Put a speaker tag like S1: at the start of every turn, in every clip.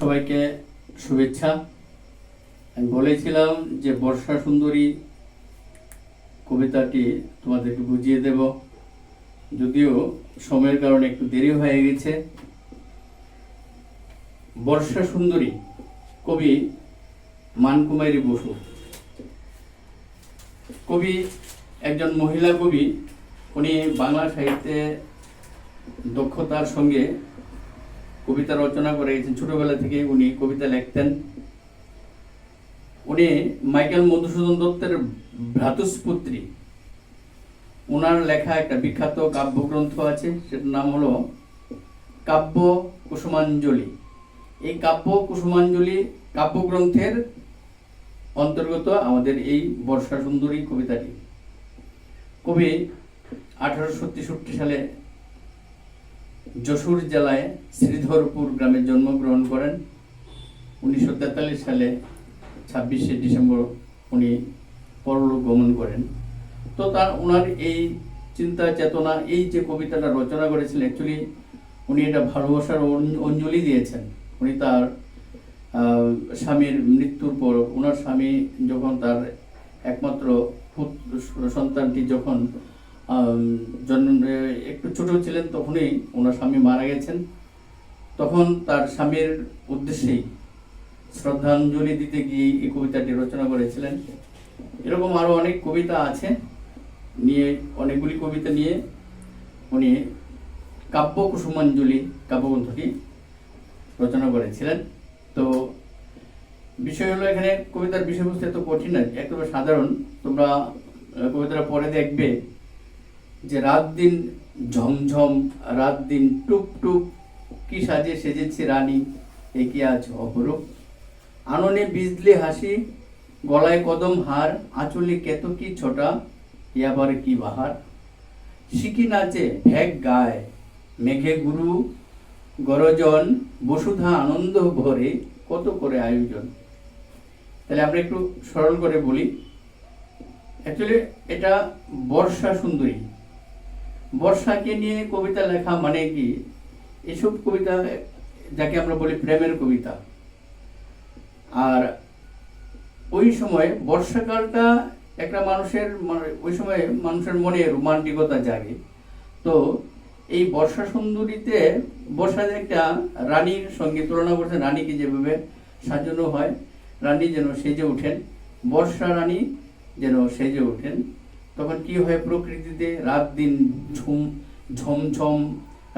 S1: সবাইকে শুভেচ্ছা। আমি বলেছিলাম যে বর্ষা সুন্দরী কবিতাটি তোমাদেরকে বুঝিয়ে দেব, যদিও সময়ের কারণে একটু দেরি হয়ে গেছে। বর্ষা সুন্দরী কবি মানকুমারী বসু। কবি একজন মহিলা কবি। উনি বাংলা সাহিত্যে দক্ষতার সঙ্গে কবিতা রচনা করে গেছেন। ছোটবেলা থেকে উনি কবিতা লিখতেন। উনি মাইকেল মধুসূদন দত্তের ভ্রাতুষ্পুত্রী। ওনার লেখা একটা বিখ্যাত কাব্যগ্রন্থ আছে, সেটার নাম হলো কাব্য কুসুমাঞ্জলি। এই কাব্য কুসুমাঞ্জলি কাব্যগ্রন্থের অন্তর্গত আমাদের এই বর্ষা সুন্দরী কবিতাটি। কবি 1863 সালে যশোর জেলায় শ্রীধরপুর গ্রামে জন্মগ্রহণ করেন। 1943 সালে 26শে ডিসেম্বর উনি পরলোক গমন করেন। তো ওনার এই চিন্তা চেতনা, এই যে কবিতাটা রচনা করেছিলেন, অ্যাকচুয়ালি উনি এটা ভালোবাসার অঞ্জলি দিয়েছেন। উনি তার স্বামীর মৃত্যুর পর, ওনার স্বামী যখন তার একমাত্র সন্তানটি যখন একটু ছোট ছিলেন, তখনই ওনার স্বামী মারা গেছেন। তখন তার স্বামীর উদ্দেশ্যেই শ্রদ্ধাঞ্জলি দিতে গিয়ে এই কবিতাটি রচনা করেছিলেন। এরকম আরও অনেক কবিতা আছে, নিয়ে অনেকগুলি কবিতা নিয়ে উনি কাব্য কুসুমাঞ্জলি কাব্যগ্রন্থটি রচনা করেছিলেন। তো বিষয় হলো, এখানে কবিতার বিষয়বস্তু এত কঠিন নয়, একেবারে সাধারণ। তোমরা কবিতাটা পড়ে দেখবে যে রাত দিন ঝমঝম, রাত দিন টুপ টুপ, কি সাজে সেজেছে রানী, এ কি আজ অপরূপ। আননে বিজলি হাসি, গলায় কদম হার, আঁচলে কেতকি ছোটা, ইয়াবার কি বাহার। শিকি নাচে ভেগ গায়, মেঘে গুরু গরজন, বসুধা আনন্দ ভরে, কত করে আয়োজন। তাহলে আমরা একটু সরল করে বলি। অ্যাকচুয়ালি এটা বর্ষা সুন্দরী, বর্ষাকে নিয়ে কবিতা লেখা মানে কি, এসব কবিতা যাকে আমরা বলি প্রেমের কবিতা। আর ওই সময় বর্ষাকালটা একটা মানুষের, ওই সময় মানুষের মনে রোমান্টিকতা জাগে। তো এই বর্ষা সুন্দরীতে বর্ষার একটা রানীর সঙ্গে তুলনা করছে। রানীকে যেভাবে সাজানো হয়, রানী যেন সেজে ওঠেন, বর্ষা রানী যেন সেজে ওঠেন। তখন কি হয় প্রকৃতিতে, রাত দিন ঝমঝম,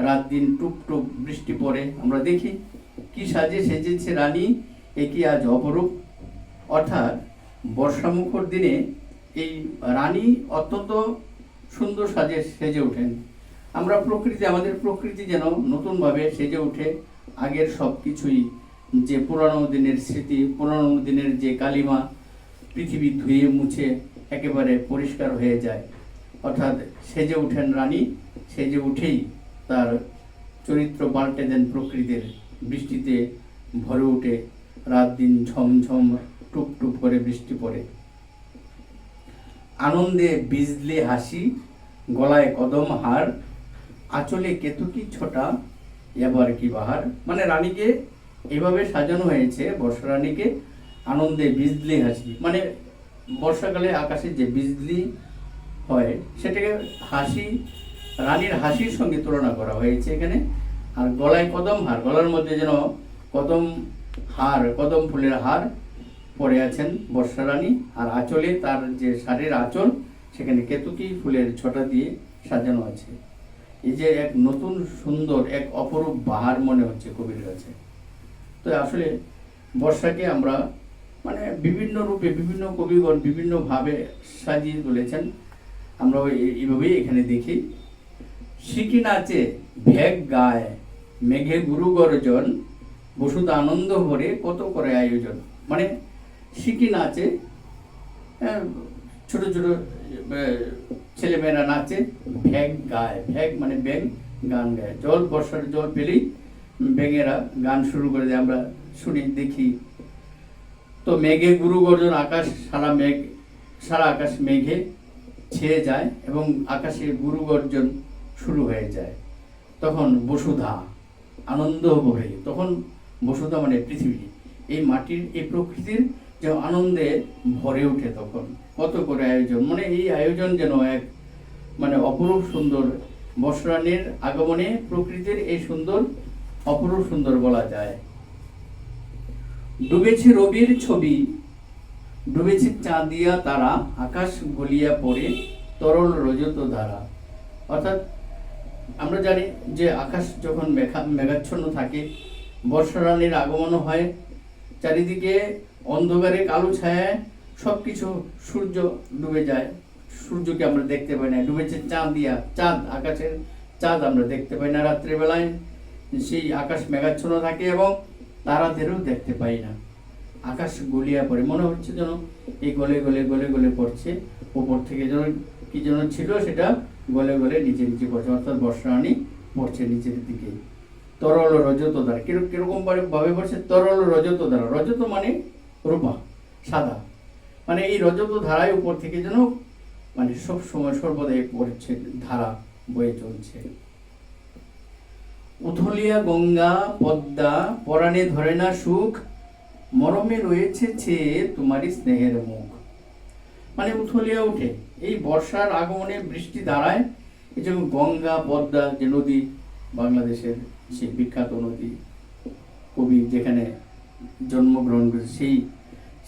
S1: রাত দিন টুপ টুপ বৃষ্টি পড়ে। আমরা দেখি কি সাজে সেজেছে রানী, এ কি আজ অপরূপ। অর্থাৎ বর্ষামুখর দিনে এই রানী অত্যন্ত সুন্দর সাজে সেজে ওঠেন। আমরা আমাদের প্রকৃতি যেন নতুনভাবে সেজে ওঠে। আগের সব কিছুই, যে পুরানো দিনের স্মৃতি, পুরানো দিনের যে কালিমা, পৃথিবী ধুয়ে মুছে একেবারে পরিষ্কার হয়ে যায়। অর্থাৎ সেজে ওঠেন রানী, সেজে উঠেই তার চরিত্র পাল্টে দেন প্রকৃতির। বৃষ্টিতে ভরে ওঠে, রাত দিন ঝমঝম টুপ টুপ করে বৃষ্টি পড়ে। আনন্দে বিজলে হাসি, গলায় কদম হার, আঁচলে কেতকি ছোটা, এবার কি বাহার। মানে রানীকে এইভাবে সাজানো হয়েছে, বর্ষা রানীকে। আনন্দে বিজলি হাসি, মানে বর্ষাকালে আকাশে যে বিজলি হয় সেটাকে হাসি, রানীর হাসির সঙ্গে তুলনা করা হয়েছে এখানে। আর গলায় কদম হার, গলার মধ্যে যেন কদম হার, কদম ফুলের হার পরে আছেন বর্ষা রানী। আর আঁচলে, তার যে শাড়ির আঁচল, সেখানে কেতকী ফুলের ছোটা দিয়ে সাজানো আছে। এই যে এক নতুন সুন্দর, এক অপরূপ বাহার মনে হচ্ছে কবির কাছে। তো আসলে বর্ষাকে আমরা মানে বিভিন্ন রূপে, বিভিন্ন কবিগণ বিভিন্নভাবে সাজিয়ে তুলেছেন। আমরা এইভাবেই এখানে দেখি। শিকি নাচে ভেগ গায়, মেঘে গুরু গর্জন, বসুধা আনন্দ ভরে, কত করে আয়োজন। মানে শিকি নাচে, ছোট ছোট ছেলেমেয়েরা নাচে, ভেগ গায়, ভেগ মানে ব্যাং, গান গায়। বর্ষার জল পেলেই ব্যাঙেরা গান শুরু করে দেয়, আমরা শুনি দেখি। তো মেঘে গুরু গর্জন, আকাশ সারা আকাশ মেঘে ছেয়ে যায় এবং আকাশে গুরু গর্জন শুরু হয়ে যায়। তখন বসুধা আনন্দ ভরে, তখন বসুধা মানে পৃথিবী, এই মাটির এই প্রকৃতির যে আনন্দে ভরে ওঠে তখন কত করে আয়োজন, মানে এই আয়োজন যেন এক মানে অপরূপ সুন্দর। বর্ষারানীর আগমনে প্রকৃতির এই সুন্দর অপরূপ সুন্দর বলা যায়। ডুবেছে রবির ছবি, ডুবেছে চাঁদিয়া তারা, আকাশ গলিয়া পড়ে তরল রজত ধারা। অর্থাৎ আমরা জানি যে আকাশ যখন মেঘাচ্ছন্ন থাকে, বর্ষারানীর আগমন হয়, চারিদিকে অন্ধকারে কালো ছায়ায় সবকিছু, সূর্য ডুবে যায়, সূর্যকে আমরা দেখতে পাই না। ডুবেছে চাঁদিয়া, চাঁদ, আকাশের চাঁদ আমরা দেখতে পাই না রাত্রিবেলায়, সেই আকাশ মেঘাচ্ছন্ন থাকে এবং তারাদেরও দেখতে পাই না। আকাশ গলিয়া পড়ে, মনে হচ্ছে যেন এই গলে গলে গলে গলে পড়ছে, উপর থেকে যেন কি যেন ছিল সেটা গলে গলে নিচে নিচে পড়ছে, অর্থাৎ বর্ষারানী পড়ছে নিচের দিকে। তরল রজত দ্বারা, কিরকম ভাবে পড়ছে? তরল রজত দ্বারা, রজত মানে রূপা, সাদা, মানে এই রজত ধারায় উপর থেকে যেন মানে সব সময় সর্বদাই পড়ছে, ধারা বয়ে চলছে। উথলিয়া গঙ্গা পদ্মা, পরাণে ধরে না সুখ, মরমে রয়েছে চেয়ে তোমারই স্নেহের মুখ। মানে উথলিয়া ওঠে এই বর্ষার আগমনে, বৃষ্টি দ্বারায়। এই যে গঙ্গা পদ্মা যে নদী, বাংলাদেশের সেই বিখ্যাত নদী, কবি যেখানে জন্মগ্রহণ করেছে সেই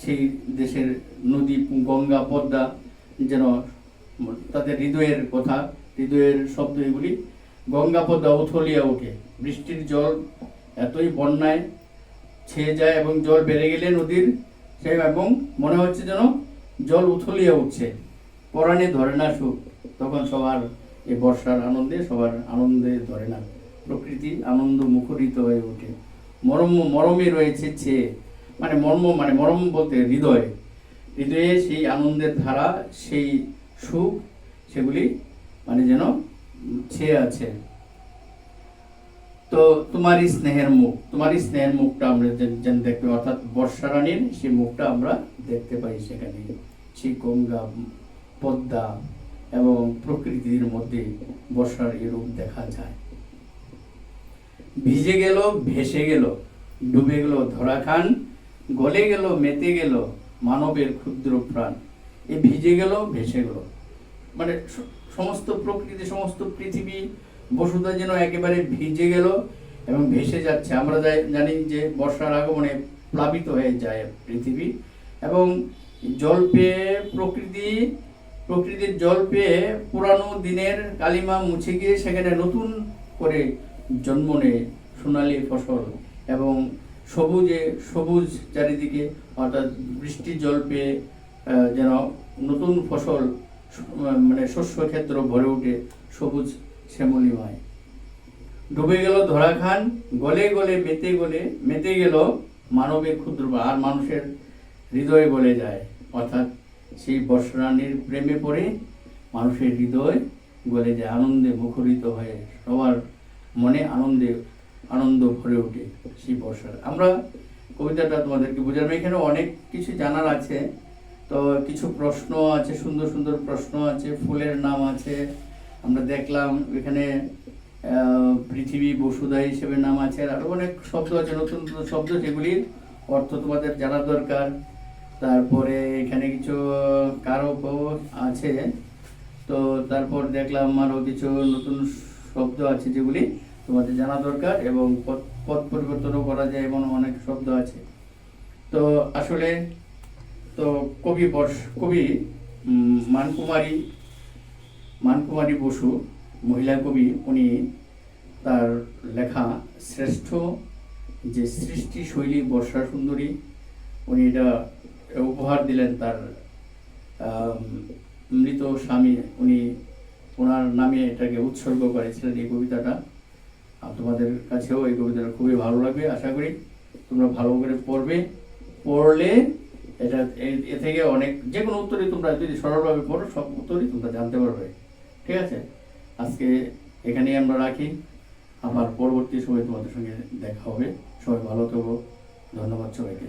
S1: সেই দেশের নদী গঙ্গা পদ্মা যেন তাদের হৃদয়ের কথা, হৃদয়ের শব্দ এগুলি। গঙ্গা পদ্মা উথলিয়া ওঠে, বৃষ্টির জল এতই বন্যায় ছেয়ে যায় এবং জল বেড়ে গেলে নদীর সে, এবং মনে হচ্ছে যেন জল উথলিয়া উঠছে। পরাণে ধরে না সুখ, তখন সবার এই বর্ষার আনন্দে সবার আনন্দে ধরে না, প্রকৃতি আনন্দ মুখরিত হয়ে ওঠে। মরমে রয়েছে চেয়ে, মানে মরম বলতে হৃদয়ে, হৃদয়ে সেই আনন্দের ধারা, সেই সুখ, সেগুলি মানে যেন ছেয়ে আছে। তো তোমারই স্নেহের মুখ, তোমারই স্নেহের মুখটা আমরা যেন দেখতে, অর্থাৎ বর্ষারানীর সেই মুখটা আমরা দেখতে পাই সেখানে, সেই গঙ্গা পদ্মা এবং প্রকৃতির মধ্যে বর্ষার এই রূপ দেখা যায়। ভিজে গেল, ভেসে গেল, ডুবে গেল ধরাখান, গলে গেল, মেতে গেল মানবের ক্ষুদ্র প্রাণ। এই ভিজে গেল, ভেসে গেল, মানে সমস্ত প্রকৃতি, সমস্ত পৃথিবী, বসুধা যেন একেবারে ভিজে গেল এবং ভেসে যাচ্ছে। আমরা জানি যে বর্ষার আগমনে প্লাবিত হয়ে যায় পৃথিবী, এবং জল পেয়ে প্রকৃতির জল পেয়ে পুরানো দিনের কালিমা মুছে গিয়ে সেখানে নতুন করে জন্ম নেয় সোনালী ফসল, এবং সবুজ চারিদিকে, অর্থাৎ বৃষ্টির জল পেয়ে যেন নতুন ফসল, মানে শস্য ক্ষেত্র ভরে ওঠে সবুজ শ্যামলিমায়। ডুবে গেল ধরাখান, গলে গলে মেতে গেল মানবের ক্ষুদ্র, আর মানুষের হৃদয়ে গলে যায়, অর্থাৎ সেই বর্ষারানীর প্রেমে পড়ে মানুষের হৃদয় গলে যায়, আনন্দে মুখরিত হয়ে সবার মনে আনন্দ ভরে ওঠে সেই বর্ষার। আমরা কবিতাটা তোমাদেরকে বোঝালাম, এখানে অনেক কিছু জানার আছে, তো কিছু প্রশ্ন আছে, সুন্দর সুন্দর প্রশ্ন আছে, ফুলের নাম আছে, আমরা দেখলাম এখানে পৃথিবী বসুধা হিসেবে নাম আছে, আর আরো অনেক শব্দ আছে, নতুন নতুন শব্দ, যেগুলির অর্থ তোমাদের জানা দরকার। তারপরে এখানে কিছু কারক আছে, তো তারপর দেখলাম আরো কিছু নতুন শব্দ আছে যেগুলি তোমাদের জানা দরকার, এবং পদ পরিবর্তনও করা যায়, এমন অনেক শব্দ আছে। তো আসলে তো কবি মানকুমারী বসু, মহিলা কবি, উনি তার লেখা শ্রেষ্ঠ যে সৃষ্টি শৈলী বর্ষা সুন্দরী, উনি এটা উপহার দিলেন তার মৃত স্বামী, উনি ওনার নামে এটাকে উৎসর্গ করেছিলেন এই কবিতাটা। তোমাদের কাছেও এই কবিতাটা খুবই ভালো লাগবে, আশা করি তোমরা ভালো করে পড়লে এটা এ থেকে অনেক, যে কোনো উত্তরই তোমরা যদি সরলভাবে পড়ো সব উত্তরই তোমরা জানতে পারবে। ঠিক আছে, আজকে এখানেই আমরা রাখি, আবার পরবর্তী সময় তোমাদের সঙ্গে দেখা হবে। সবাই ভালো থাকো, ধন্যবাদ সবাইকে।